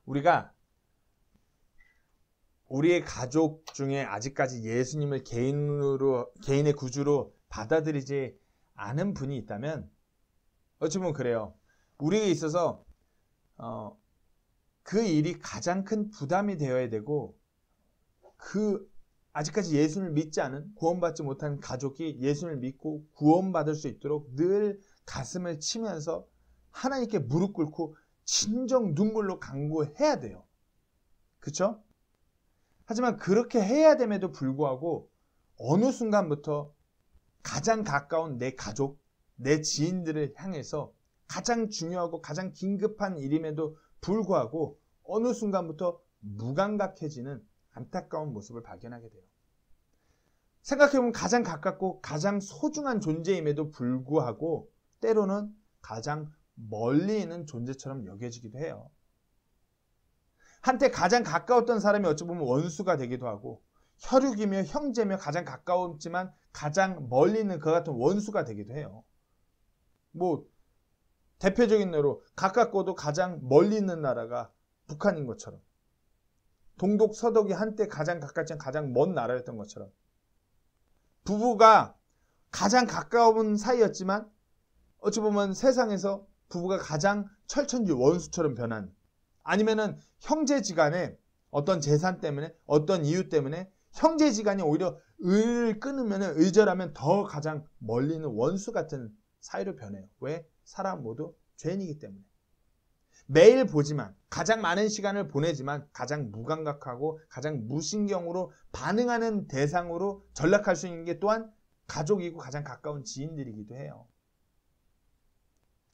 우리가 우리의 가족 중에 아직까지 예수님을 개인의 구주로 받아들이지 않은 분이 있다면 어찌 보면 그래요. 우리에게 있어서 그 일이 가장 큰 부담이 되어야 되고, 아직까지 예수님을 믿지 않은, 구원받지 못한 가족이 예수님을 믿고 구원받을 수 있도록 늘 가슴을 치면서 하나님께 무릎 꿇고 진정 눈물로 간구해야 돼요. 그렇죠? 하지만 그렇게 해야 됨에도 불구하고 어느 순간부터 가장 가까운 내 가족, 내 지인들을 향해서 가장 중요하고 가장 긴급한 일임에도 불구하고 어느 순간부터 무감각해지는 안타까운 모습을 발견하게 돼요. 생각해보면 가장 가깝고 가장 소중한 존재임에도 불구하고 때로는 가장 멀리 있는 존재처럼 여겨지기도 해요. 한때 가장 가까웠던 사람이 어찌 보면 원수가 되기도 하고, 혈육이며 형제며 가장 가까웠지만 가장 멀리 있는 그 같은 원수가 되기도 해요. 대표적인 예로 가깝고도 가장 멀리 있는 나라가 북한인 것처럼, 동독 서독이 한때 가장 가깝지만 가장 먼 나라였던 것처럼, 부부가 가장 가까운 사이였지만 어찌 보면 세상에서 부부가 가장 철천지 원수처럼 변한, 아니면은 형제지간에 어떤 재산 때문에 어떤 이유 때문에 형제지간이 오히려 을 끊으면 의절하면 더 가장 멀리 있는 원수 같은 사이로 변해요. 왜? 사람 모두 죄인이기 때문에. 매일 보지만, 가장 많은 시간을 보내지만 가장 무감각하고 가장 무신경으로 반응하는 대상으로 전락할 수 있는 게 또한 가족이고 가장 가까운 지인들이기도 해요.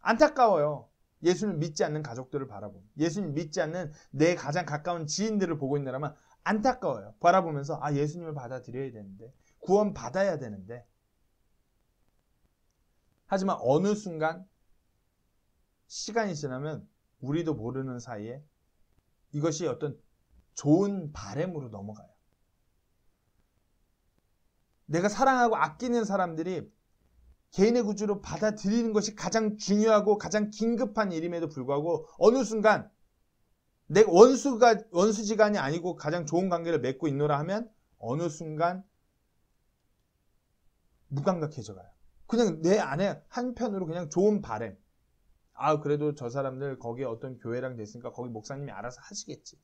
안타까워요. 예수를 믿지 않는 가족들을 바라보면, 예수님 믿지 않는 내 가장 가까운 지인들을 보고 있느라면 안타까워요. 바라보면서 예수님을 받아들여야 되는데, 구원 받아야 되는데. 하지만 어느 순간 시간이 지나면 우리도 모르는 사이에 이것이 어떤 좋은 바램으로 넘어가요. 내가 사랑하고 아끼는 사람들이 개인의 구주로 받아들이는 것이 가장 중요하고 가장 긴급한 일임에도 불구하고 어느 순간 내 원수지간이 아니고 가장 좋은 관계를 맺고 있노라 하면 어느 순간 무감각해져 가요. 그냥 내 안에 한편으로 그냥 좋은 바램. 그래도 저 사람들 거기에 어떤 교회랑 됐으니까 거기 목사님이 알아서 하시겠지.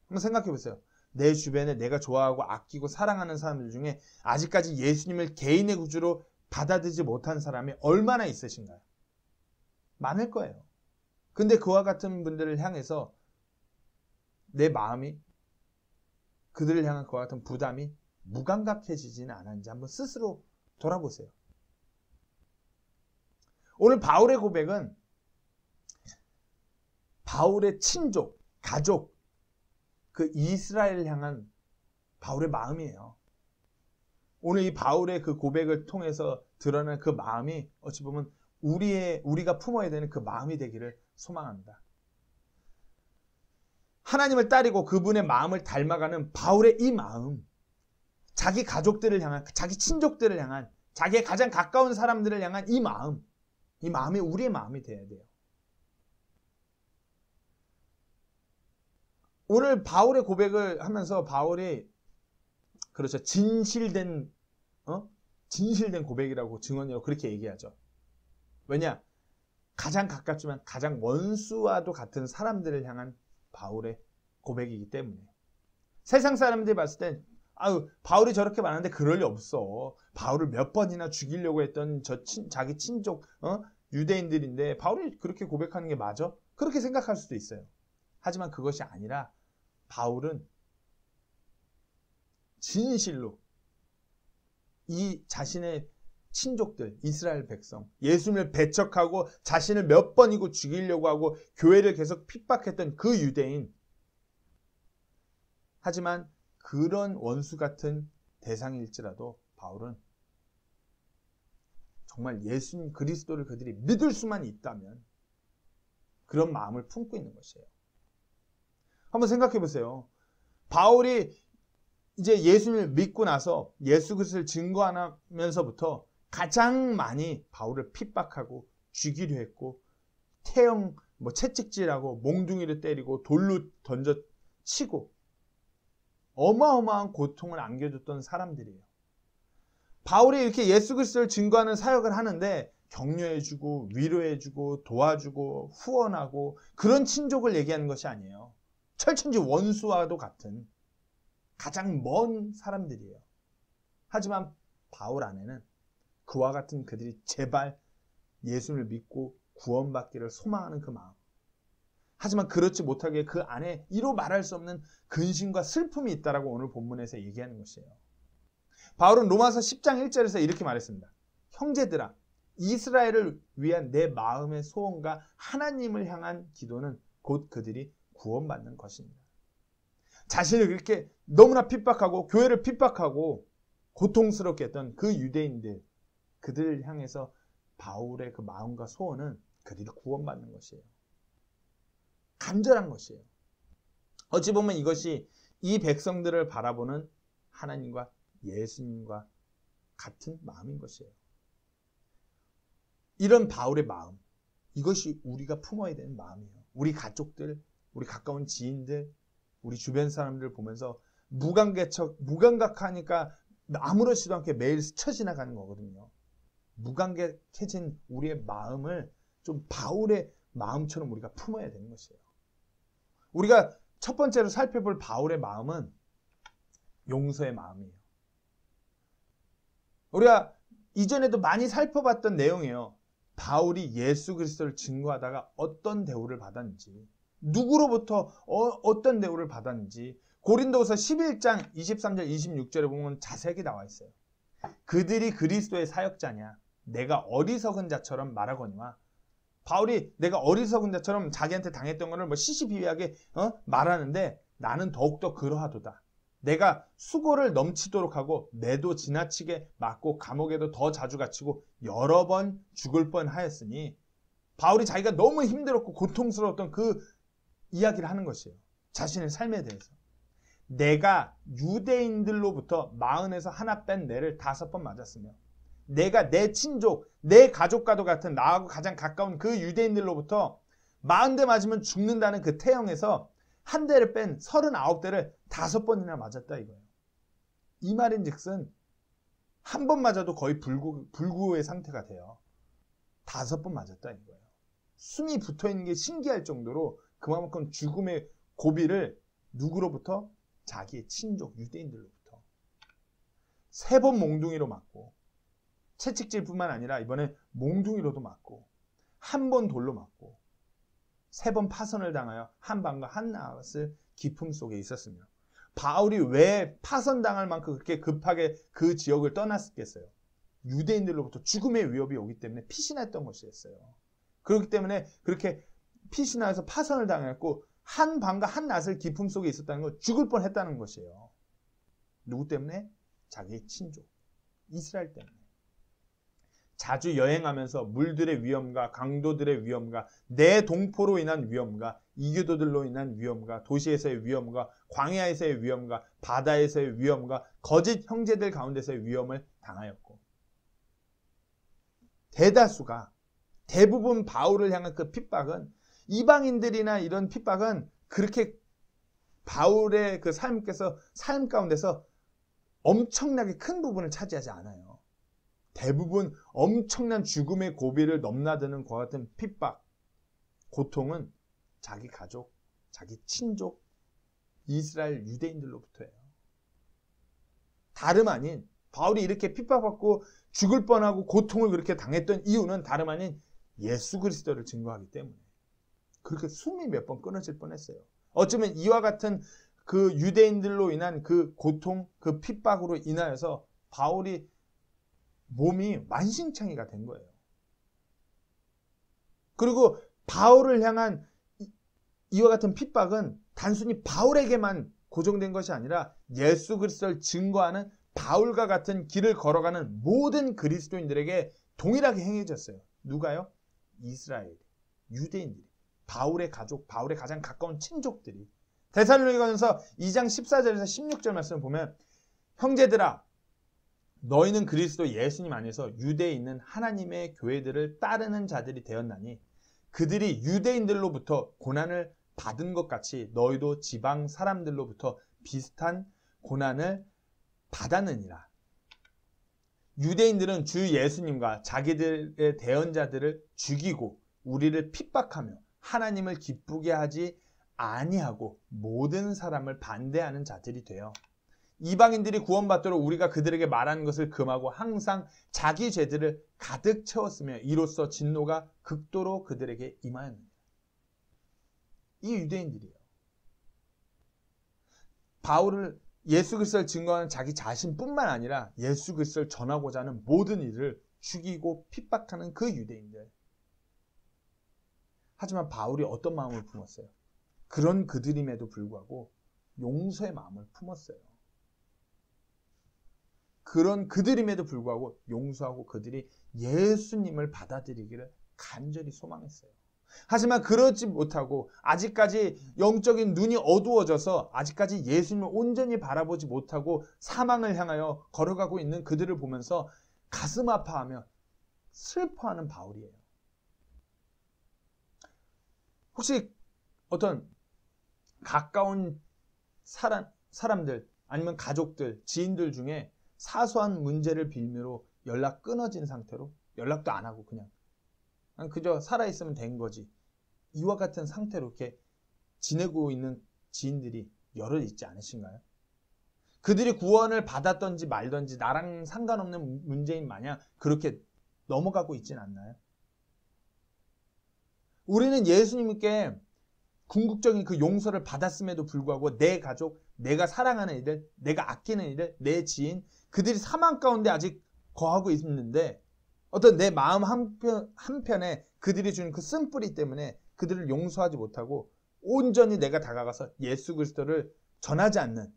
한번 생각해 보세요. 내 주변에 내가 좋아하고 아끼고 사랑하는 사람들 중에 아직까지 예수님을 개인의 구주로 받아들이지 못한 사람이 얼마나 있으신가요? 많을 거예요. 근데 그와 같은 분들을 향해서 내 마음이, 그들을 향한 그와 같은 부담이 무감각해지지는 않았는지 한번 스스로 돌아보세요. 오늘 바울의 고백은 바울의 친족, 가족, 그 이스라엘을 향한 바울의 마음이에요. 오늘 이 바울의 그 고백을 통해서 드러난 그 마음이 어찌 보면 우리가 품어야 되는 그 마음이 되기를 소망합니다. 하나님을 따르고 그분의 마음을 닮아가는 바울의 이 마음, 자기 가족들을 향한, 자기 친족들을 향한, 자기의 가장 가까운 사람들을 향한 이 마음이 우리의 마음이 되어야 돼요. 오늘 바울의 고백을 하면서 바울이 진실된 고백이라고, 증언이라고 그렇게 얘기하죠. 왜냐? 가장 가깝지만 가장 원수와도 같은 사람들을 향한 바울의 고백이기 때문에. 세상 사람들이 봤을 땐 바울이 저렇게 말하는데 그럴 리 없어. 바울을 몇 번이나 죽이려고 했던 자기 친족 유대인들인데 바울이 그렇게 고백하는 게 맞아? 그렇게 생각할 수도 있어요. 하지만 그것이 아니라 바울은 진실로 이 자신의 친족들, 이스라엘 백성, 예수님을 배척하고 자신을 몇 번이고 죽이려고 하고 교회를 계속 핍박했던 그 유대인, 하지만 그런 원수 같은 대상일지라도 바울은 정말 예수님 그리스도를 그들이 믿을 수만 있다면 그런 마음을 품고 있는 것이에요. 한번 생각해 보세요. 바울이 이제 예수님을 믿고 나서 예수 그리스도를 증거하면서부터 가장 많이 바울을 핍박하고 죽이려 했고 뭐 채찍질하고 몽둥이를 때리고 돌로 던져 치고 어마어마한 고통을 안겨줬던 사람들이에요. 바울이 이렇게 예수 그리스도를 증거하는 사역을 하는데 격려해주고 위로해주고 도와주고 후원하고 그런 친족을 얘기하는 것이 아니에요. 철천지 원수와도 같은 가장 먼 사람들이에요. 하지만 바울 안에는 그와 같은 그들이 제발 예수를 믿고 구원받기를 소망하는 그 마음. 하지만 그렇지 못하게 그 안에 이로 말할 수 없는 근심과 슬픔이 있다라고 오늘 본문에서 얘기하는 것이에요. 바울은 로마서 10장 1절에서 이렇게 말했습니다. 형제들아, 이스라엘을 위한 내 마음의 소원과 하나님을 향한 기도는 곧 그들이 구원받는 것입니다. 자신을 그렇게 너무나 핍박하고 교회를 핍박하고 고통스럽게 했던 그 유대인들, 그들을 향해서 바울의 그 마음과 소원은 그들이 구원받는 것이에요. 간절한 것이에요. 어찌 보면 이것이 이 백성들을 바라보는 하나님과 예수님과 같은 마음인 것이에요. 이런 바울의 마음, 이것이 우리가 품어야 되는 마음이에요. 우리 가족들, 우리 가까운 지인들, 우리 주변 사람들을 보면서 무감각하니까 아무렇지도 않게 매일 스쳐 지나가는 거거든요. 무감각해진 우리의 마음을 좀 바울의 마음처럼 우리가 품어야 되는 것이에요. 우리가 첫 번째로 살펴볼 바울의 마음은 용서의 마음이에요. 우리가 이전에도 많이 살펴봤던 내용이에요. 바울이 예수 그리스도를 증거하다가 어떤 대우를 받았는지, 누구로부터 어떤 대우를 받았는지 고린도후서 11장 23절 26절에 보면 자세하게 나와 있어요. 그들이 그리스도의 사역자냐, 내가 어리석은 자처럼 말하거니와, 바울이 내가 어리석은 자처럼 자기한테 당했던 것을 뭐 시시비비하게 말하는데 나는 더욱더 그러하도다. 내가 수고를 넘치도록 하고 매도 지나치게 맞고 감옥에도 더 자주 갇히고 여러 번 죽을 뻔하였으니, 바울이 자기가 너무 힘들었고 고통스러웠던 그 이야기를 하는 것이에요. 자신의 삶에 대해서. 내가 유대인들로부터 40에서 하나 뺀 뇌를 5번 맞았으며, 내가 내 친족, 내 가족과도 같은 나하고 가장 가까운 그 유대인들로부터 40대 맞으면 죽는다는 그 태형에서 한 대를 뺀 39대를 5번이나 맞았다 이거예요. 이 말인즉슨 한 번 맞아도 거의 불구의 상태가 돼요. 5번 맞았다 이거예요. 숨이 붙어있는 게 신기할 정도로 그만큼 죽음의 고비를 누구로부터? 자기의 친족 유대인들로부터 3번 몽둥이로 맞고, 채찍질뿐만 아니라 이번에 몽둥이로도 맞고, 한 번 돌로 맞고, 3번 파선을 당하여 한 방과 한 낫을 기품 속에 있었으며, 바울이 왜 파선당할 만큼 그렇게 급하게 그 지역을 떠났겠어요? 유대인들로부터 죽음의 위협이 오기 때문에 피신했던 것이었어요. 그렇기 때문에 그렇게 피신하여서 파선을 당했고 한 방과 한 낫을 기품 속에 있었다는 건 죽을 뻔했다는 것이에요. 누구 때문에? 자기의 친족 이스라엘 때문에. 자주 여행하면서 물들의 위험과 강도들의 위험과 내 동포로 인한 위험과 이교도들로 인한 위험과 도시에서의 위험과 광야에서의 위험과 바다에서의 위험과 거짓 형제들 가운데서의 위험을 당하였고, 대부분 바울을 향한 그 핍박은, 이방인들이나 이런 핍박은 그렇게 바울의 그 삶 가운데서 엄청나게 큰 부분을 차지하지 않아요. 대부분 엄청난 죽음의 고비를 넘나드는 그와 같은 핍박, 고통은 자기 가족, 자기 친족, 이스라엘 유대인들로부터예요. 다름 아닌, 바울이 이렇게 핍박받고 죽을 뻔하고 고통을 그렇게 당했던 이유는 다름 아닌 예수 그리스도를 증거하기 때문에 그렇게 숨이 몇 번 끊어질 뻔했어요. 어쩌면 이와 같은 그 유대인들로 인한 그 고통, 그 핍박으로 인하여서 바울이 몸이 만신창이가 된 거예요. 그리고 바울을 향한 이와 같은 핍박은 단순히 바울에게만 고정된 것이 아니라 예수 그리스도를 증거하는 바울과 같은 길을 걸어가는 모든 그리스도인들에게 동일하게 행해졌어요. 누가요? 이스라엘, 유대인들이, 바울의 가족, 바울의 가장 가까운 친족들이. 데살로니가전서 2장 14절에서 16절 말씀을 보면, 형제들아, 너희는 그리스도 예수님 안에서 유대에 있는 하나님의 교회들을 따르는 자들이 되었나니 그들이 유대인들로부터 고난을 받은 것 같이 너희도 지방 사람들로부터 비슷한 고난을 받았느니라. 유대인들은 주 예수님과 자기들의 대언자들을 죽이고 우리를 핍박하며 하나님을 기쁘게 하지 아니하고 모든 사람을 반대하는 자들이 되어 이방인들이 구원받도록 우리가 그들에게 말하는 것을 금하고 항상 자기 죄들을 가득 채웠으며 이로써 진노가 극도로 그들에게 임하였느니라. 이 유대인들이에요. 바울을 예수 그리스도를 증거하는 자기 자신뿐만 아니라 예수 그리스도를 전하고자 하는 모든 이들을 죽이고 핍박하는 그 유대인들. 하지만 바울이 어떤 마음을 품었어요? 그런 그들임에도 불구하고 용서의 마음을 품었어요. 그런 그들임에도 불구하고 용서하고 그들이 예수님을 받아들이기를 간절히 소망했어요. 하지만 그러지 못하고 아직까지 영적인 눈이 어두워져서 아직까지 예수님을 온전히 바라보지 못하고 사망을 향하여 걸어가고 있는 그들을 보면서 가슴 아파하며 슬퍼하는 바울이에요. 혹시 어떤 가까운 사람들 아니면 가족들, 지인들 중에 사소한 문제를 빌미로 연락 끊어진 상태로 연락도 안 하고 그냥 그저 살아있으면 된 거지. 이와 같은 상태로 이렇게 지내고 있는 지인들이 여럿 있지 않으신가요? 그들이 구원을 받았던지 말던지 나랑 상관없는 문제인 마냥 그렇게 넘어가고 있진 않나요? 우리는 예수님께 궁극적인 그 용서를 받았음에도 불구하고 내 가족, 내가 사랑하는 이들, 내가 아끼는 이들, 내 지인, 그들이 사망 가운데 아직 거하고 있는데 어떤 내 마음 한편에 그들이 주는 그 쓴뿌리 때문에 그들을 용서하지 못하고 온전히 내가 다가가서 예수 그리스도를 전하지 않는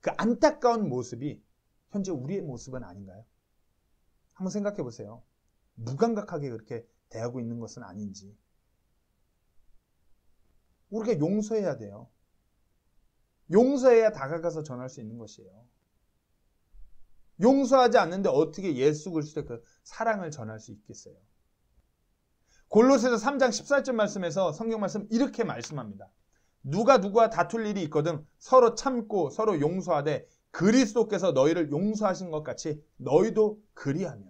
그 안타까운 모습이 현재 우리의 모습은 아닌가요? 한번 생각해 보세요. 무감각하게 그렇게 대하고 있는 것은 아닌지. 우리가 용서해야 돼요. 용서해야 다가가서 전할 수 있는 것이에요. 용서하지 않는데 어떻게 예수 그리스도의 그 사랑을 전할 수 있겠어요? 골로새서 3장 14절 말씀에서 성경 말씀 이렇게 말씀합니다. 누가 누구와 다툴 일이 있거든 서로 참고 서로 용서하되 그리스도께서 너희를 용서하신 것 같이 너희도 그리하며.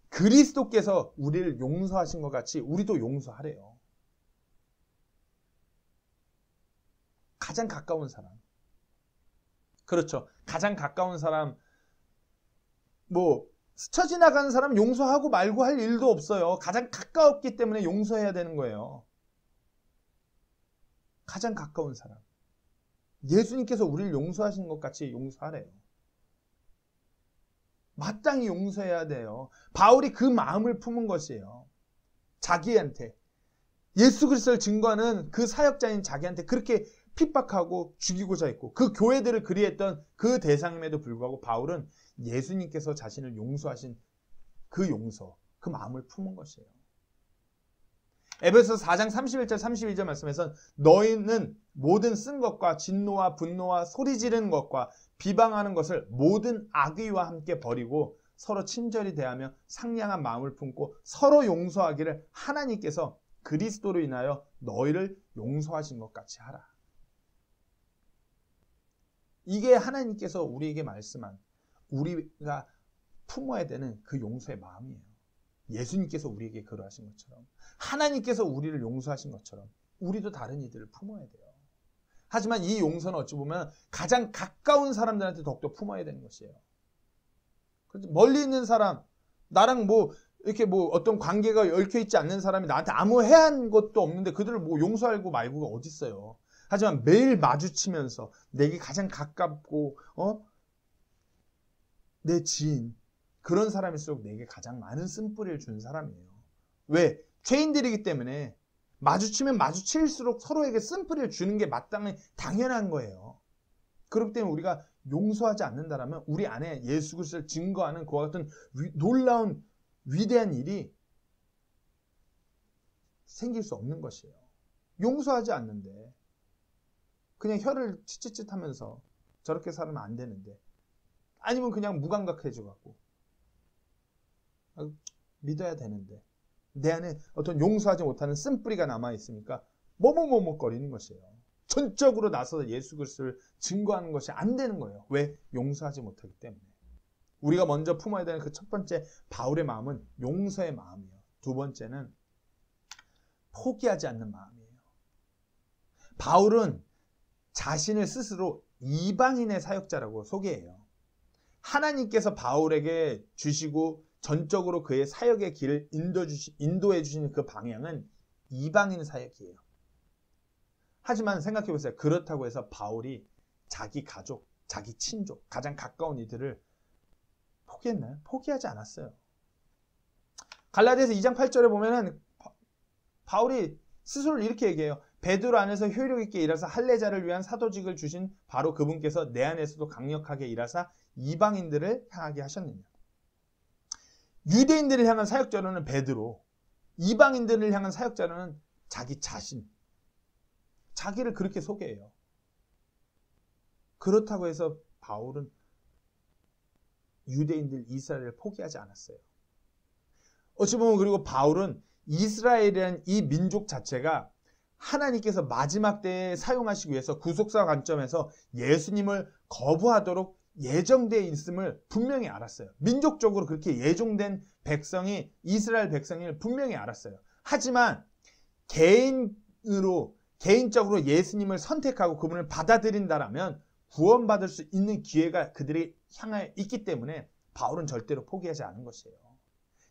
그리스도께서 우리를 용서하신 것 같이 우리도 용서하래요. 가장 가까운 사람. 그렇죠. 가장 가까운 사람, 스쳐 지나가는 사람 용서하고 말고 할 일도 없어요. 가장 가까웠기 때문에 용서해야 되는 거예요. 가장 가까운 사람. 예수님께서 우리를 용서하신 것 같이 용서하래요. 마땅히 용서해야 돼요. 바울이 그 마음을 품은 것이에요. 자기한테. 예수 그리스도를 증거하는 그 사역자인 자기한테 그렇게 핍박하고 죽이고자 했고 그 교회들을 그리했던 그 대상임에도 불구하고 바울은 예수님께서 자신을 용서하신 그 용서, 그 마음을 품은 것이에요. 에베소서 4장 31절 32절 말씀에서는 너희는 모든 쓴 것과 진노와 분노와 소리 지르는 것과 비방하는 것을 모든 악의와 함께 버리고 서로 친절히 대하며 상냥한 마음을 품고 서로 용서하기를 하나님께서 그리스도로 인하여 너희를 용서하신 것 같이 하라. 이게 하나님께서 우리에게 말씀한 우리가 품어야 되는 그 용서의 마음이에요. 예수님께서 우리에게 그러하신 것처럼 하나님께서 우리를 용서하신 것처럼 우리도 다른 이들을 품어야 돼요. 하지만 이 용서는 어찌 보면 가장 가까운 사람들한테 더욱더 품어야 되는 것이에요. 멀리 있는 사람, 나랑 이렇게 어떤 관계가 얽혀있지 않는 사람이 나한테 아무 해한 것도 없는데 그들을 용서하고 말고가 어디 있어요. 하지만 매일 마주치면서 내게 가장 가깝고 내 지인 그런 사람일수록 내게 가장 많은 쓴뿌리를 준 사람이에요. 왜? 죄인들이기 때문에 마주치면 마주칠수록 서로에게 쓴뿌리를 주는 게 마땅히 당연한 거예요. 그렇기 때문에 우리가 용서하지 않는다면 우리 안에 예수 그리스도를 증거하는 그와 같은 놀라운 위대한 일이 생길 수 없는 것이에요. 용서하지 않는데 그냥 혀를 치치칫 하면서 저렇게 살면 안 되는데 아니면 그냥 무감각해져갖고 믿어야 되는데 내 안에 어떤 용서하지 못하는 쓴뿌리가 남아있으니까 머뭇머뭇거리는 것이에요. 전적으로 나서서 예수 그리스도를 증거하는 것이 안 되는 거예요. 왜? 용서하지 못하기 때문에. 우리가 먼저 품어야 되는 그 첫 번째 바울의 마음은 용서의 마음이에요. 두 번째는 포기하지 않는 마음이에요. 바울은 자신을 스스로 이방인의 사역자라고 소개해요. 하나님께서 바울에게 주시고 전적으로 그의 사역의 길을 인도해 주시는 그 방향은 이방인 사역이에요. 하지만 생각해 보세요. 그렇다고 해서 바울이 자기 가족, 자기 친족, 가장 가까운 이들을 포기했나요? 포기하지 않았어요. 갈라디아서 2장 8절에 보면은 바울이 스스로 이렇게 얘기해요. 베드로 안에서 효력 있게 일하사 할례자를 위한 사도직을 주신 바로 그분께서 내 안에서도 강력하게 일하사 이방인들을 향하게 하셨느냐. 유대인들을 향한 사역자로는 베드로, 이방인들을 향한 사역자로는 자기 자신, 자기를 그렇게 소개해요. 그렇다고 해서 바울은 유대인들 이스라엘을 포기하지 않았어요. 어찌 보면 그리고 바울은 이스라엘이라는 이 민족 자체가 하나님께서 마지막 때에 사용하시기 위해서 구속사 관점에서 예수님을 거부하도록 예정되어 있음을 분명히 알았어요. 민족적으로 그렇게 예정된 백성이 이스라엘 백성을 분명히 알았어요. 하지만 개인적으로 예수님을 선택하고 그분을 받아들인다라면 구원받을 수 있는 기회가 그들이 향하에 있기 때문에 바울은 절대로 포기하지 않은 것이에요.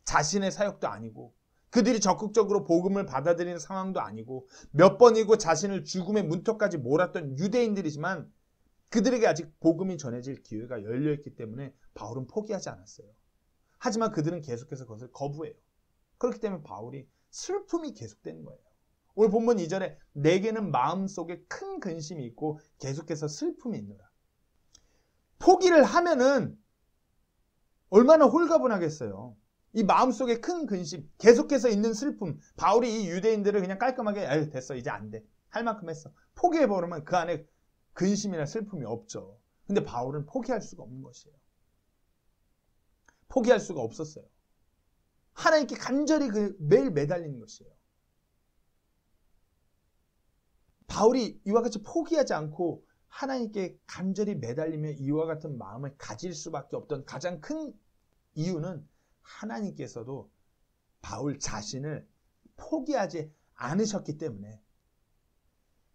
자신의 사역도 아니고 그들이 적극적으로 복음을 받아들이는 상황도 아니고 몇 번이고 자신을 죽음의 문턱까지 몰았던 유대인들이지만 그들에게 아직 복음이 전해질 기회가 열려있기 때문에 바울은 포기하지 않았어요. 하지만 그들은 계속해서 그것을 거부해요. 그렇기 때문에 바울이 슬픔이 계속되는 거예요. 오늘 본문 2절에 내게는 마음속에 큰 근심이 있고 계속해서 슬픔이 있노라. 포기를 하면은 얼마나 홀가분하겠어요. 이 마음속에 큰 근심, 계속해서 있는 슬픔. 바울이 이 유대인들을 그냥 깔끔하게 아유 됐어 이제 안 돼. 할 만큼 했어. 포기해버리면 그 안에 근심이나 슬픔이 없죠. 근데 바울은 포기할 수가 없는 것이에요. 포기할 수가 없었어요. 하나님께 간절히 매일 매달리는 것이에요. 바울이 이와 같이 포기하지 않고 하나님께 간절히 매달리며 이와 같은 마음을 가질 수밖에 없던 가장 큰 이유는 하나님께서도 바울 자신을 포기하지 않으셨기 때문에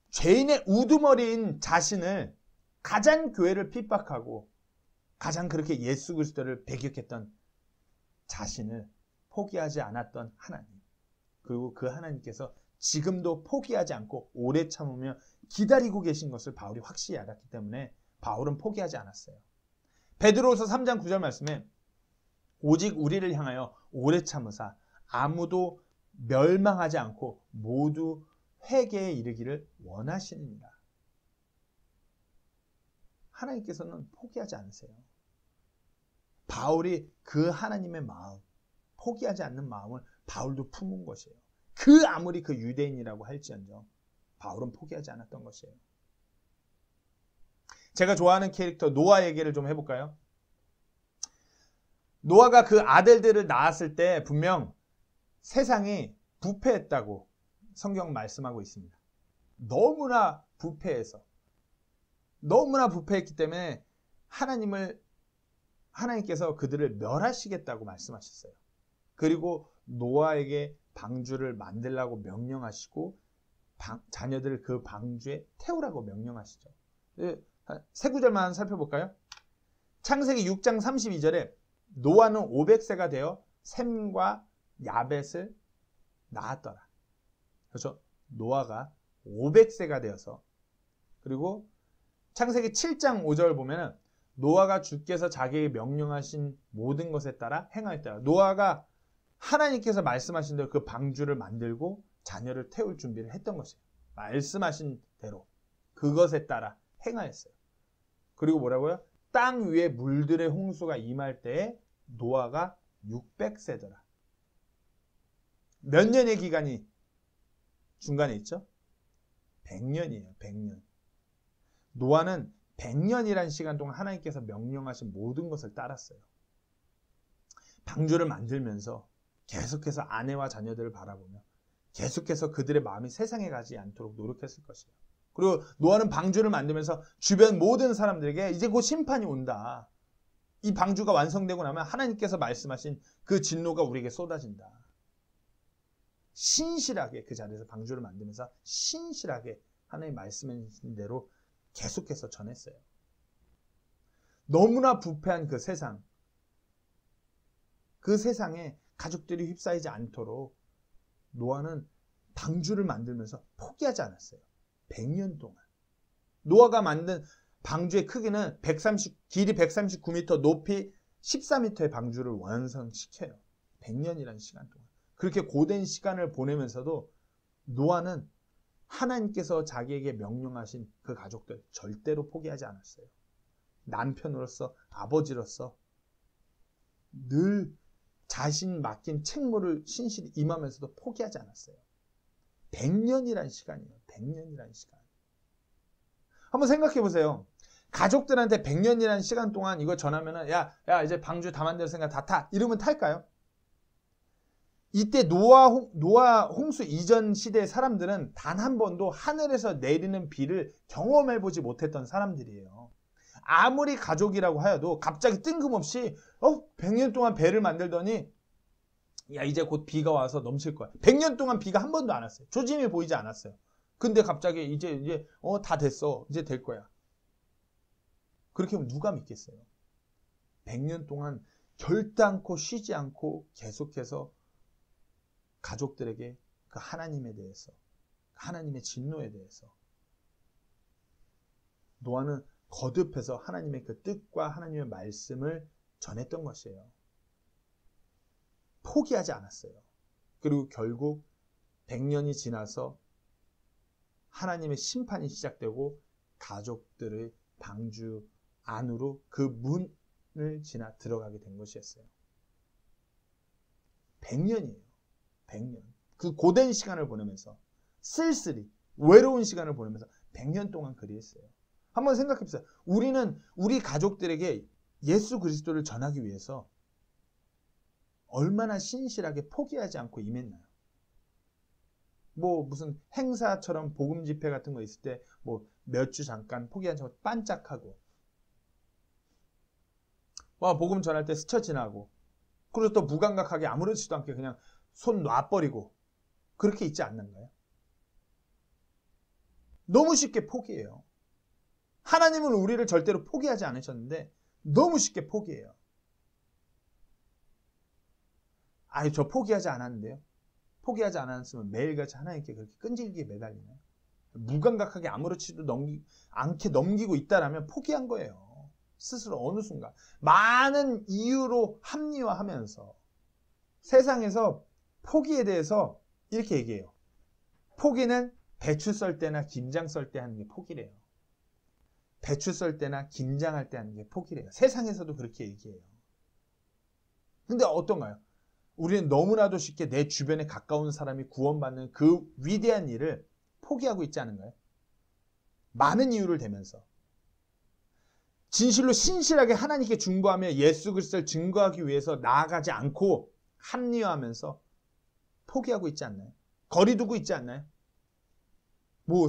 죄인의 우두머리인 자신을 가장 교회를 핍박하고 가장 그렇게 예수 그리스도를 배격했던 자신을 포기하지 않았던 하나님, 그리고 그 하나님께서 지금도 포기하지 않고 오래 참으며 기다리고 계신 것을 바울이 확실히 알았기 때문에 바울은 포기하지 않았어요. 베드로후서 3장 9절 말씀에 오직 우리를 향하여 오래 참으사 아무도 멸망하지 않고 모두 회개에 이르기를 원하시느니라. 하나님께서는 포기하지 않으세요. 바울이 그 하나님의 마음, 포기하지 않는 마음을 바울도 품은 것이에요. 그 아무리 그 유대인이라고 할지언정 바울은 포기하지 않았던 것이에요. 제가 좋아하는 캐릭터 노아 얘기를 좀 해볼까요? 노아가 그 아들들을 낳았을 때 분명 세상이 부패했다고 성경 말씀하고 있습니다. 너무나 부패했기 때문에 하나님께서 그들을 멸하시겠다고 말씀하셨어요. 그리고 노아에게 방주를 만들라고 명령하시고 자녀들을 그 방주에 태우라고 명령하시죠. 세 구절만 살펴볼까요? 창세기 6장 32절에 노아는 500세가 되어 셈과 야벳을 낳았더라. 그렇죠? 노아가 500세가 되어서, 그리고 창세기 7장 5절 보면은 노아가 주께서 자기에게 명령하신 모든 것에 따라 행하였더라. 노아가 하나님께서 말씀하신 대로 그 방주를 만들고 자녀를 태울 준비를 했던 것이에요. 말씀하신 대로 그것에 따라 행하였어요. 그리고 뭐라고요? 땅 위에 물들의 홍수가 임할 때에 노아가 600세더라. 몇 년의 기간이 중간에 있죠? 100년이에요. 100년. 노아는 100년이라는 시간 동안 하나님께서 명령하신 모든 것을 따랐어요. 방주를 만들면서 계속해서 아내와 자녀들을 바라보며 계속해서 그들의 마음이 세상에 가지 않도록 노력했을 것이에요. 그리고 노아는 방주를 만들면서 주변 모든 사람들에게 이제 곧 심판이 온다. 이 방주가 완성되고 나면 하나님께서 말씀하신 그 진노가 우리에게 쏟아진다. 신실하게 그 자리에서 방주를 만들면서 신실하게 하나님 말씀하신 대로 계속해서 전했어요. 너무나 부패한 그 세상, 그 세상에 가족들이 휩싸이지 않도록 노아는 방주를 만들면서 포기하지 않았어요. 100년 동안. 노아가 만든 방주의 크기는 길이 139m, 높이 14m의 방주를 완성시켜요. 100년이라는 시간 동안. 그렇게 고된 시간을 보내면서도 노아는 하나님께서 자기에게 명령하신 그 가족들 절대로 포기하지 않았어요. 남편으로서, 아버지로서 늘 자신 맡긴 책무를 신실히 임하면서도 포기하지 않았어요. 100년이라는 시간이에요. 100년이라는 시간. 한번 생각해 보세요. 가족들한테 100년이라는 시간 동안 이거 전하면은 야 이제 방주 다 만들었으니까 다 타. 이러면 탈까요? 이때 노아 홍수 이전 시대의 사람들은 단 한 번도 하늘에서 내리는 비를 경험해 보지 못했던 사람들이에요. 아무리 가족이라고 하여도 갑자기 뜬금없이 100년 동안 배를 만들더니 야 이제 곧 비가 와서 넘칠 거야. 100년 동안 비가 한 번도 안 왔어요. 조짐이 보이지 않았어요. 근데 갑자기 이제 다 됐어. 이제 될 거야. 그렇게 하면 누가 믿겠어요? 100년 동안 결단코 쉬지 않고 계속해서 가족들에게 그 하나님에 대해서, 하나님의 진노에 대해서 노아는 거듭해서 하나님의 그 뜻과 하나님의 말씀을 전했던 것이에요. 포기하지 않았어요. 그리고 결국 100년이 지나서 하나님의 심판이 시작되고 가족들의 방주 안으로 그 문을 지나 들어가게 된 것이었어요. 100년이에요. 100년. 그 고된 시간을 보내면서 쓸쓸히 외로운 시간을 보내면서 100년 동안 그리했어요. 한번 생각해 보세요. 우리는 우리 가족들에게 예수 그리스도를 전하기 위해서 얼마나 신실하게 포기하지 않고 임했나요? 무슨 행사처럼 복음 집회 같은 거 있을 때 몇 주 잠깐 포기하지 않고 반짝하고 복음 전할 때 스쳐 지나고 그리고 또 무감각하게 아무렇지도 않게 그냥 손 놔버리고 그렇게 있지 않는가요? 너무 쉽게 포기해요. 하나님은 우리를 절대로 포기하지 않으셨는데 너무 쉽게 포기해요. 저 포기하지 않았는데요. 포기하지 않았으면 매일같이 하나님께 그렇게 끈질기게 매달리나요? 무감각하게 아무렇지도 않게 넘기고 있다라면 포기한 거예요. 스스로 어느 순간 많은 이유로 합리화하면서 세상에서 포기에 대해서 이렇게 얘기해요. 포기는 배추 썰 때나 김장 썰 때 하는 게 포기래요. 배추 썰 때나 김장할 때 하는 게 포기래요. 세상에서도 그렇게 얘기해요. 근데 어떤가요? 우리는 너무나도 쉽게 내 주변에 가까운 사람이 구원받는 그 위대한 일을 포기하고 있지 않은가요? 많은 이유를 대면서 진실로 신실하게 하나님께 중보하며 예수 그리스도를 증거하기 위해서 나아가지 않고 합리화하면서 포기하고 있지 않나요? 거리 두고 있지 않나요?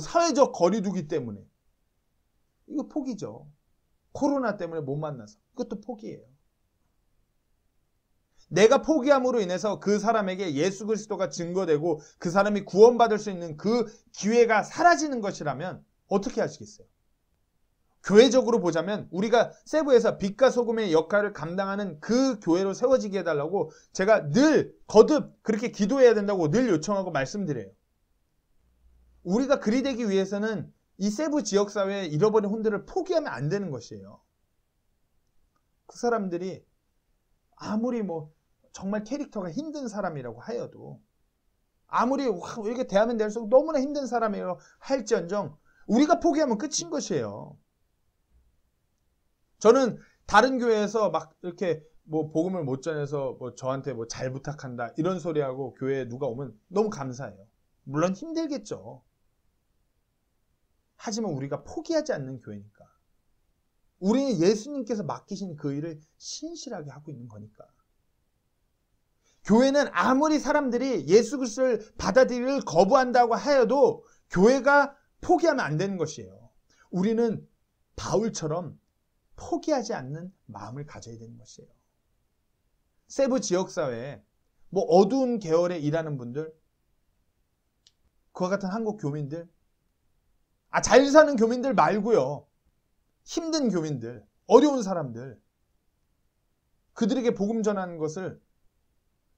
사회적 거리 두기 때문에 이거 포기죠. 코로나 때문에 못 만나서 그것도 포기예요. 내가 포기함으로 인해서 그 사람에게 예수 그리스도가 증거되고 그 사람이 구원받을 수 있는 그 기회가 사라지는 것이라면 어떻게 하시겠어요? 교회적으로 보자면 우리가 세부에서 빛과 소금의 역할을 감당하는 그 교회로 세워지게 해달라고 제가 늘 거듭 그렇게 기도해야 된다고 늘 요청하고 말씀드려요. 우리가 그리 되기 위해서는 이 세부 지역사회에 잃어버린 혼들을 포기하면 안 되는 것이에요. 그 사람들이 아무리 정말 캐릭터가 힘든 사람이라고 하여도 아무리 이렇게 대하면 될수록 너무나 힘든 사람이라고 할지언정 우리가 포기하면 끝인 것이에요. 저는 다른 교회에서 이렇게 복음을 못 전해서 저한테 잘 부탁한다 이런 소리하고 교회에 누가 오면 너무 감사해요. 물론 힘들겠죠. 하지만 우리가 포기하지 않는 교회니까. 우리는 예수님께서 맡기신 그 일을 신실하게 하고 있는 거니까. 교회는 아무리 사람들이 예수 그리스도를 받아들이기를 거부한다고 하여도 교회가 포기하면 안 되는 것이에요. 우리는 바울처럼 포기하지 않는 마음을 가져야 되는 것이에요. 세부 지역사회에 뭐 어두운 계열에 일하는 분들, 그와 같은 한국 교민들, 잘 사는 교민들 말고요. 힘든 교민들, 어려운 사람들, 그들에게 복음 전하는 것을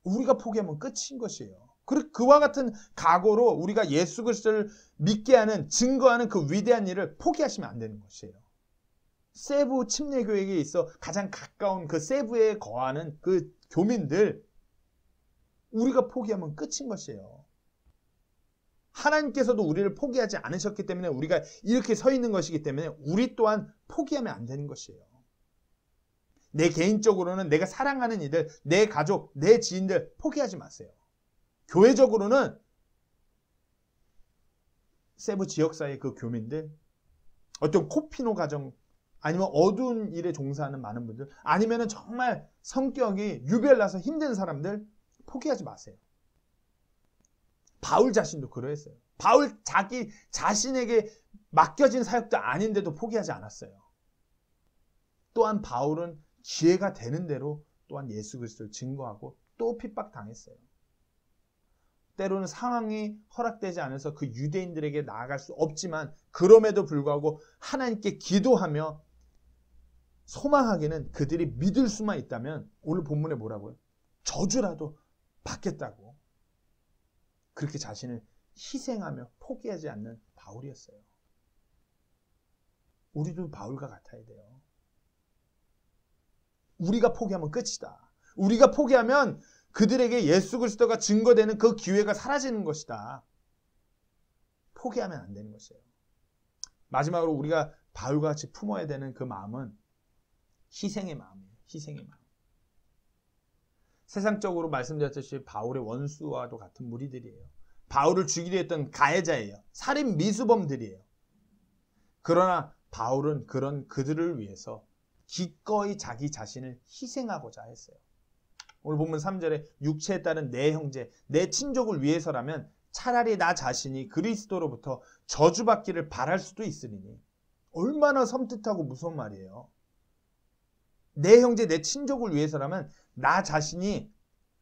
우리가 포기하면 끝인 것이에요. 그와 같은 각오로 우리가 예수 그리스도를 믿게 하는, 증거하는 그 위대한 일을 포기하시면 안 되는 것이에요. 세부 침례교회에 있어 가장 가까운 그 세부에 거하는 그 교민들, 우리가 포기하면 끝인 것이에요. 하나님께서도 우리를 포기하지 않으셨기 때문에 우리가 이렇게 서 있는 것이기 때문에 우리 또한 포기하면 안 되는 것이에요. 내 개인적으로는 내가 사랑하는 이들, 내 가족, 내 지인들 포기하지 마세요. 교회적으로는 세부 지역사회 그 교민들, 어떤 코피노 가정, 아니면 어두운 일에 종사하는 많은 분들, 아니면 정말 성격이 유별나서 힘든 사람들 포기하지 마세요. 바울 자신도 그러했어요. 바울 자기 자신에게 맡겨진 사역도 아닌데도 포기하지 않았어요. 또한 바울은 기회가 되는 대로 또한 예수 그리스도를 증거하고 또 핍박당했어요. 때로는 상황이 허락되지 않아서 그 유대인들에게 나아갈 수 없지만 그럼에도 불구하고 하나님께 기도하며 소망하기는 그들이 믿을 수만 있다면 오늘 본문에 뭐라고요? 저주라도 받겠다고 그렇게 자신을 희생하며 포기하지 않는 바울이었어요. 우리도 바울과 같아야 돼요. 우리가 포기하면 끝이다. 우리가 포기하면 그들에게 예수 그리스도가 증거되는 그 기회가 사라지는 것이다. 포기하면 안 되는 것이에요. 마지막으로 우리가 바울과 같이 품어야 되는 그 마음은 희생의 마음이에요. 희생의 마음. 세상적으로 말씀드렸듯이 바울의 원수와도 같은 무리들이에요. 바울을 죽이려 했던 가해자예요. 살인 미수범들이에요. 그러나 바울은 그들을 위해서 기꺼이 자기 자신을 희생하고자 했어요. 오늘 본문 3절에 육체에 따른 내 형제, 내 친족을 위해서라면 차라리 나 자신이 그리스도로부터 저주받기를 바랄 수도 있으리니 얼마나 섬뜩하고 무서운 말이에요. 내 형제, 내 친족을 위해서라면 나 자신이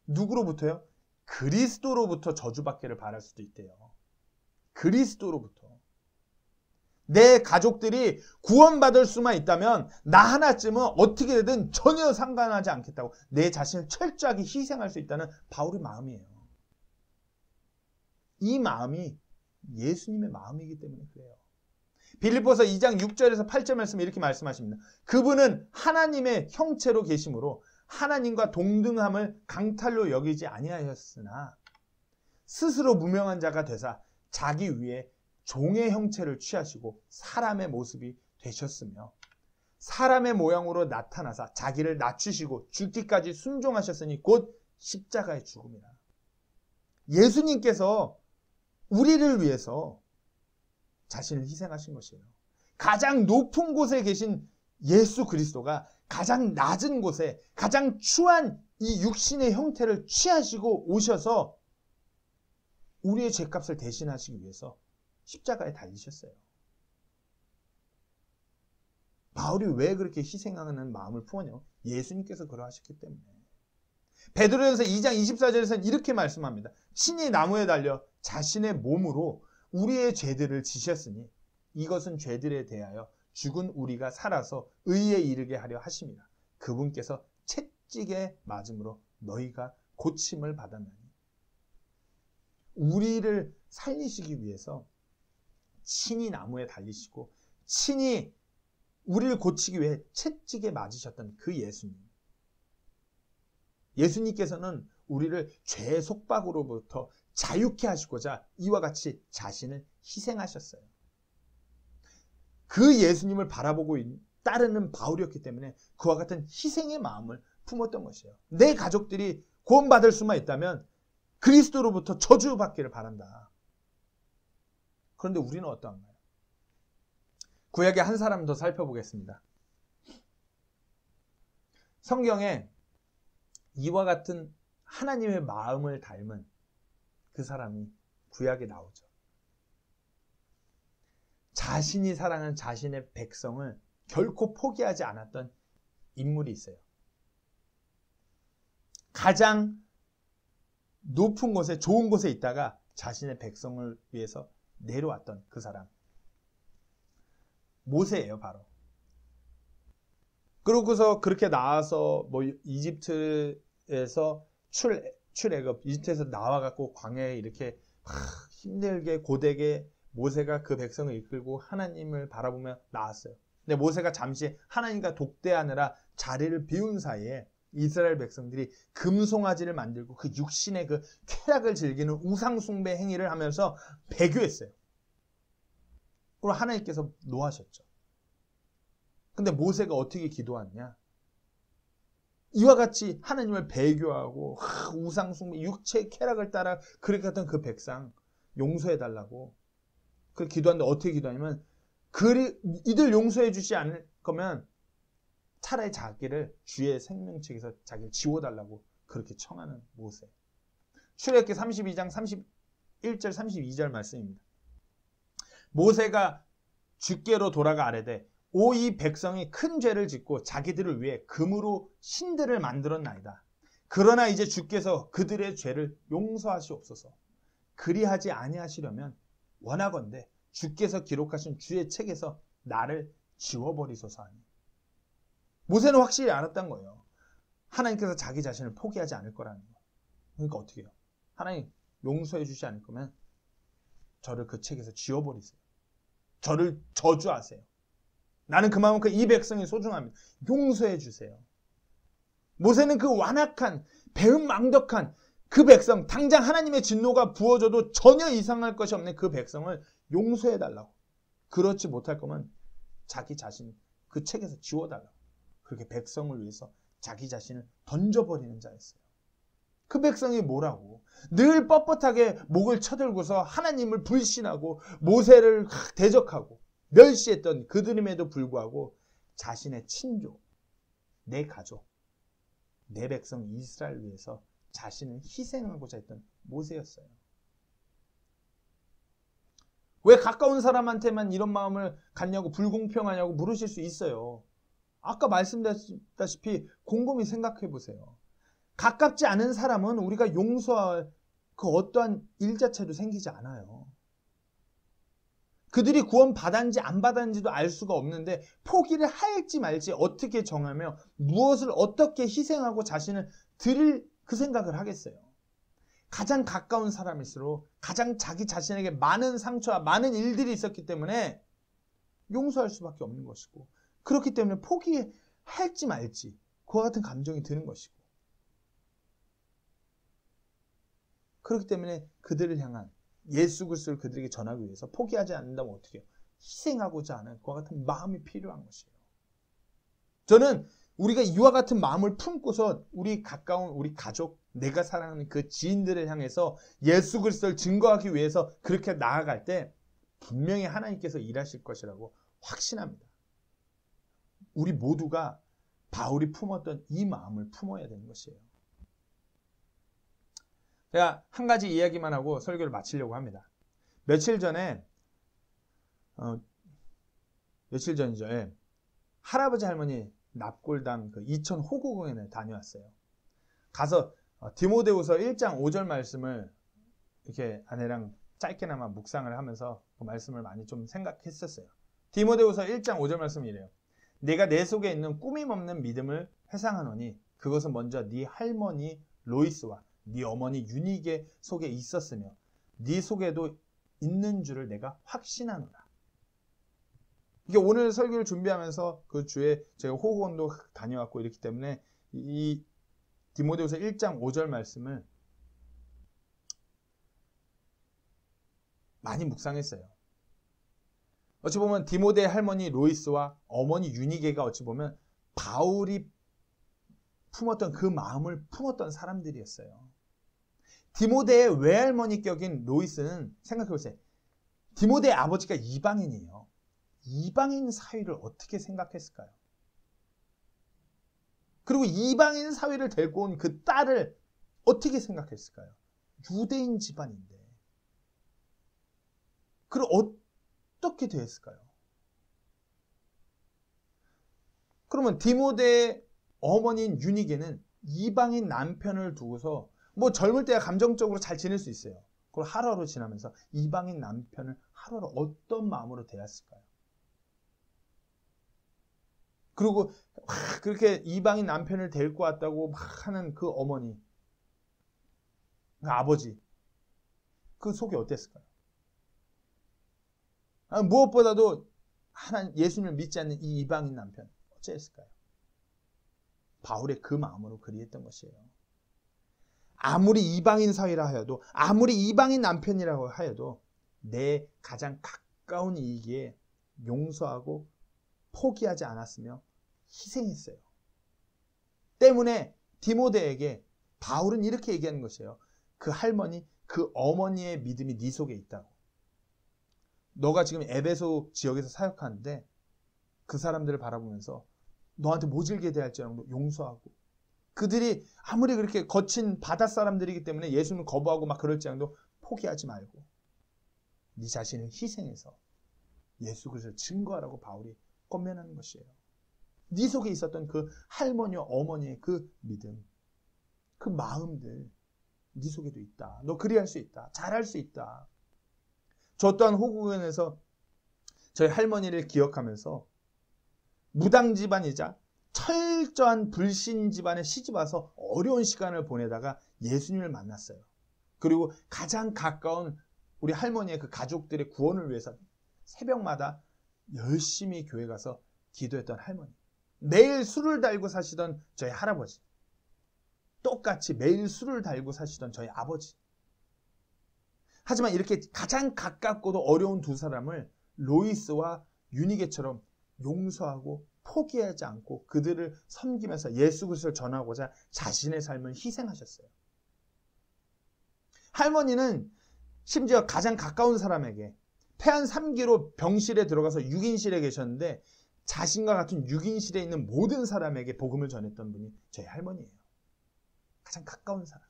누구로부터요? 그리스도로부터 저주받기를 바랄 수도 있대요. 그리스도로부터. 내 가족들이 구원받을 수만 있다면 나 하나쯤은 어떻게 되든 전혀 상관하지 않겠다고 내 자신을 철저하게 희생할 수 있다는 바울의 마음이에요. 이 마음이 예수님의 마음이기 때문에 그래요. 빌립보서 2장 6절에서 8절 말씀에 이렇게 말씀하십니다. 그분은 하나님의 형체로 계심으로 하나님과 동등함을 강탈로 여기지 아니하였으나 스스로 무명한 자가 되사 자기 위에 종의 형체를 취하시고 사람의 모습이 되셨으며 사람의 모양으로 나타나사 자기를 낮추시고 죽기까지 순종하셨으니 곧 십자가의 죽음이라. 예수님께서 우리를 위해서 자신을 희생하신 것이에요. 가장 높은 곳에 계신 예수 그리스도가 가장 낮은 곳에 가장 추한 이 육신의 형태를 취하시고 오셔서 우리의 죄값을 대신하시기 위해서 십자가에 달리셨어요. 바울이 왜 그렇게 희생하는 마음을 품었냐고? 예수님께서 그러하셨기 때문에. 베드로전서 2장 24절에서는 이렇게 말씀합니다. 신이 나무에 달려 자신의 몸으로 우리의 죄들을 지셨으니 이것은 죄들에 대하여 죽은 우리가 살아서 의에 이르게 하려 하심이라. 그분께서 채찍에 맞음으로 너희가 고침을 받았나니. 우리를 살리시기 위해서 친히 나무에 달리시고 친히 우리를 고치기 위해 채찍에 맞으셨던 그 예수님. 예수님께서는 우리를 죄의 속박으로부터 자유케 하시고자 이와 같이 자신을 희생하셨어요. 그 예수님을 바라보고 따르는 바울이었기 때문에 그와 같은 희생의 마음을 품었던 것이에요. 내 가족들이 구원받을 수만 있다면 그리스도로부터 저주받기를 바란다. 그런데 우리는 어떠한가요? 구약의 한 사람 더 살펴보겠습니다. 성경에 이와 같은 하나님의 마음을 닮은 그 사람이 구약에 나오죠. 자신이 사랑하는 자신의 백성을 결코 포기하지 않았던 인물이 있어요. 가장 높은 곳에, 좋은 곳에 있다가 자신의 백성을 위해서 내려왔던 그 사람. 모세예요, 바로. 그러고서 그렇게 나와서 이집트에서 출애굽, 이집트에서 나와갖고 광야에 이렇게 힘들게 고되게 모세가 그 백성을 이끌고 하나님을 바라보며 나왔어요. 근데 모세가 잠시 하나님과 독대하느라 자리를 비운 사이에 이스라엘 백성들이 금송아지를 만들고 그 육신의 그 쾌락을 즐기는 우상숭배 행위를 하면서 배교했어요. 그리고 하나님께서 노하셨죠. 근데 모세가 어떻게 기도하느냐? 이와 같이 하나님을 배교하고 우상숭배, 육체의 쾌락을 따라 그렇게 했던 그 백성 용서해달라고 그 기도하는데 어떻게 기도하냐면 이들 용서해 주지 않을 거면 차라리 자기를 주의 생명책에서 자기를 지워달라고 그렇게 청하는 모세. 출애굽기 32장 31절 32절 말씀입니다. 모세가 주께로 돌아가 아뢰되 오 이 백성이 큰 죄를 짓고 자기들을 위해 금으로 신들을 만들었나이다. 그러나 이제 주께서 그들의 죄를 용서하시옵소서. 그리하지 아니하시려면 원하건대 주께서 기록하신 주의 책에서 나를 지워버리소서 하니. 모세는 확실히 알았던 거예요. 하나님께서 자기 자신을 포기하지 않을 거라는 거. 그러니까 어떻게 해요? 하나님 용서해 주지 않을 거면 저를 그 책에서 지워버리세요. 저를 저주하세요. 나는 그만큼 이 백성이 소중합니다. 용서해 주세요. 모세는 그 완악한 배은망덕한 그 백성, 당장 하나님의 진노가 부어져도 전혀 이상할 것이 없는 그 백성을 용서해달라고. 그렇지 못할 거면 자기 자신 그 책에서 지워달라고. 그렇게 백성을 위해서 자기 자신을 던져버리는 자였어요. 그 백성이 뭐라고? 늘 뻣뻣하게 목을 쳐들고서 하나님을 불신하고 모세를 대적하고 멸시했던 그들임에도 불구하고 자신의 친족, 내 가족, 내 백성 이스라엘 위해서 자신을 희생하고자 했던 모세였어요. 왜 가까운 사람한테만 이런 마음을 갖냐고, 불공평하냐고 물으실 수 있어요. 아까 말씀드렸다시피 곰곰이 생각해 보세요. 가깝지 않은 사람은 우리가 용서할 그 어떠한 일 자체도 생기지 않아요. 그들이 구원 받았는지 안 받았는지도 알 수가 없는데 포기를 할지 말지 어떻게 정하며 무엇을 어떻게 희생하고 자신을 드릴 그 생각을 하겠어요. 가장 가까운 사람일수록 가장 자기 자신에게 많은 상처와 많은 일들이 있었기 때문에 용서할 수밖에 없는 것이고, 그렇기 때문에 포기할지 말지 그와 같은 감정이 드는 것이고, 그렇기 때문에 그들을 향한 예수 그리스도를 그들에게 전하기 위해서 포기하지 않는다면 어떻게 해요? 희생하고자 하는 그와 같은 마음이 필요한 것이에요. 저는 우리가 이와 같은 마음을 품고서 우리 가까운 우리 가족, 내가 사랑하는 그 지인들을 향해서 예수 그리스도를 증거하기 위해서 그렇게 나아갈 때 분명히 하나님께서 일하실 것이라고 확신합니다. 우리 모두가 바울이 품었던 이 마음을 품어야 되는 것이에요. 제가 한 가지 이야기만 하고 설교를 마치려고 합니다. 며칠 전이죠. 예. 할아버지 할머니 납골당 그 이천 호구 공연에 다녀왔어요. 가서 디모데후서 1장 5절 말씀을 이렇게 아내랑 짧게나마 묵상을 하면서 그 말씀을 많이 좀 생각했었어요. 디모데후서 1장 5절 말씀이 이래요. 내가 내 속에 있는 꾸밈없는 믿음을 회상하노니 그것은 먼저 네 할머니 로이스와 네 어머니 유니게 속에 있었으며 네 속에도 있는 줄을 내가 확신하노라. 이게 오늘 설교를 준비하면서 그 주에 제가 호흡원도 다녀왔고 이렇기 때문에 이 디모데후서 1장 5절 말씀을 많이 묵상했어요. 어찌 보면 디모데의 할머니 로이스와 어머니 유니게가 어찌 보면 바울이 품었던 그 마음을 품었던 사람들이었어요. 디모데의 외할머니 격인 로이스는 생각해보세요. 디모데의 아버지가 이방인이에요. 이방인 사위를 어떻게 생각했을까요? 그리고 이방인 사위를 데리고 온 그 딸을 생각했을까요? 유대인 집안인데. 그럼 어떻게 됐을까요? 그러면 디모데의 어머니인 유니게는 이방인 남편을 두고서 뭐 젊을 때야 감정적으로 잘 지낼 수 있어요. 그리고 하루하루 지나면서 이방인 남편을 하루하루 어떤 마음으로 대했을까요? 그리고 그렇게 이방인 남편을 데리고 왔다고 막 하는 그 어머니, 그 아버지, 그 속이 어땠을까요? 무엇보다도 예수님을 믿지 않는 이 이방인 남편, 어찌했을까요? 바울의 그 마음으로 그리했던 것이에요. 아무리 이방인 사위라 하여도, 아무리 이방인 남편이라고 하여도 내 가장 가까운 이익에 용서하고 포기하지 않았으며 희생했어요. 때문에 디모데에게 바울은 이렇게 얘기하는 것이에요. 그 할머니, 그 어머니의 믿음이 네 속에 있다고. 너가 지금 에베소 지역에서 사역하는데 그 사람들을 바라보면서 너한테 모질게 대할지라도 용서하고, 그들이 아무리 그렇게 거친 바다 사람들이기 때문에 예수님을 거부하고 막 그럴지라도 포기하지 말고 네 자신을 희생해서 예수 그리스도를 증거하라고 바울이 권면하는 것이에요. 네 속에 있었던 그 할머니와 어머니의 그 믿음, 그 마음들 네 속에도 있다. 너 그리할 수 있다. 잘할 수 있다. 저 또한 호국연에서 저희 할머니를 기억하면서 무당 집안이자 철저한 불신 집안에 시집 와서 어려운 시간을 보내다가 예수님을 만났어요. 그리고 가장 가까운 우리 할머니의 그 가족들의 구원을 위해서 새벽마다 열심히 교회 가서 기도했던 할머니, 매일 술을 달고 사시던 저희 할아버지, 똑같이 매일 술을 달고 사시던 저희 아버지. 하지만 이렇게 가장 가깝고도 어려운 두 사람을 로이스와 유니게처럼 용서하고 포기하지 않고 그들을 섬기면서 예수 그리스도를 전하고자 자신의 삶을 희생하셨어요. 할머니는 심지어 가장 가까운 사람에게 폐암 3기로 병실에 들어가서 6인실에 계셨는데 자신과 같은 6인실에 있는 모든 사람에게 복음을 전했던 분이 저희 할머니예요. 가장 가까운 사람.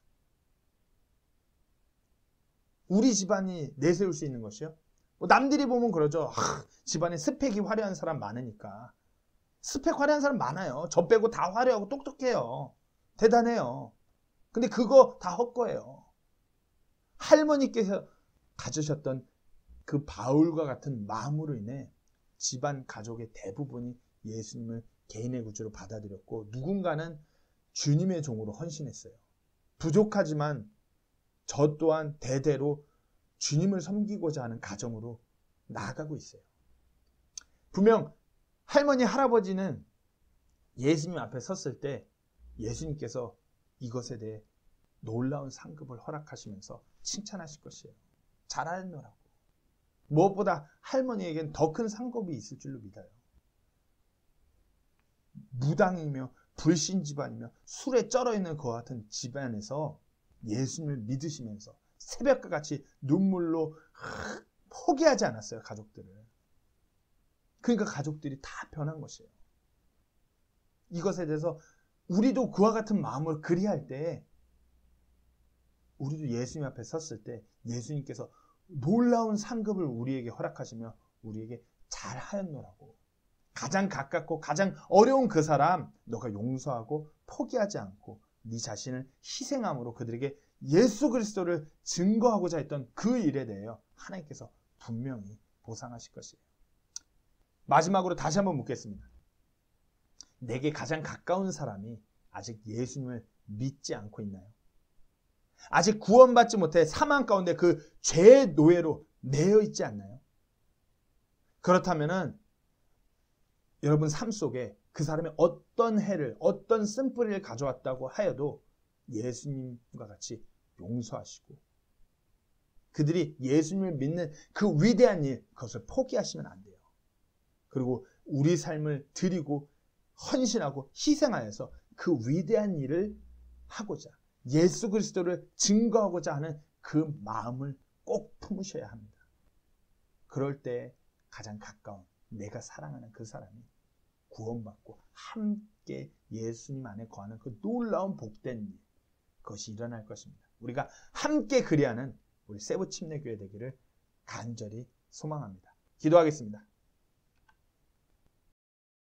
우리 집안이 내세울 수 있는 것이요. 뭐 남들이 보면 그러죠. 집안에 스펙이 화려한 사람 많으니까. 스펙 화려한 사람 많아요. 저 빼고 다 화려하고 똑똑해요. 대단해요. 근데 그거 다 헛거예요. 할머니께서 가지셨던 그 바울과 같은 마음으로 인해 집안 가족의 대부분이 예수님을 개인의 구주로 받아들였고 누군가는 주님의 종으로 헌신했어요. 부족하지만 저 또한 대대로 주님을 섬기고자 하는 가정으로 나아가고 있어요. 분명 할머니, 할아버지는 예수님 앞에 섰을 때 예수님께서 이것에 대해 놀라운 상급을 허락하시면서 칭찬하실 것이에요. 잘하노라고. 무엇보다 할머니에겐 더 큰 상급이 있을 줄로 믿어요. 무당이며 불신 집안이며 술에 쩔어있는 그와 같은 집안에서 예수님을 믿으시면서 새벽과 같이 눈물로 포기하지 않았어요. 가족들을. 그러니까 가족들이 다 변한 것이에요. 이것에 대해서 우리도 그와 같은 마음으로 그리할 때 우리도 예수님 앞에 섰을 때 예수님께서 놀라운 상급을 우리에게 허락하시며 우리에게 잘하였노라고. 가장 가깝고 가장 어려운 그 사람 너가 용서하고 포기하지 않고 네 자신을 희생함으로 그들에게 예수 그리스도를 증거하고자 했던 그 일에 대하여 하나님께서 분명히 보상하실 것이에요. 마지막으로 다시 한번 묻겠습니다. 내게 가장 가까운 사람이 아직 예수님을 믿지 않고 있나요? 아직 구원받지 못해 사망 가운데 그 죄의 노예로 매여 있지 않나요? 그렇다면은 여러분 삶 속에 그 사람이 어떤 해를, 어떤 쓴뿌리를 가져왔다고 하여도 예수님과 같이 용서하시고 그들이 예수님을 믿는 그 위대한 일, 그것을 포기하시면 안 돼요. 그리고 우리 삶을 드리고 헌신하고 희생하여서 그 위대한 일을 하고자 예수 그리스도를 증거하고자 하는 그 마음을 꼭 품으셔야 합니다. 그럴 때 가장 가까운 내가 사랑하는 그 사람이 구원받고 함께 예수님 안에 거하는 그 놀라운 복된 일, 그것이 일어날 것입니다. 우리가 함께 그리하는 우리 세부 침례교회 되기를 간절히 소망합니다. 기도하겠습니다.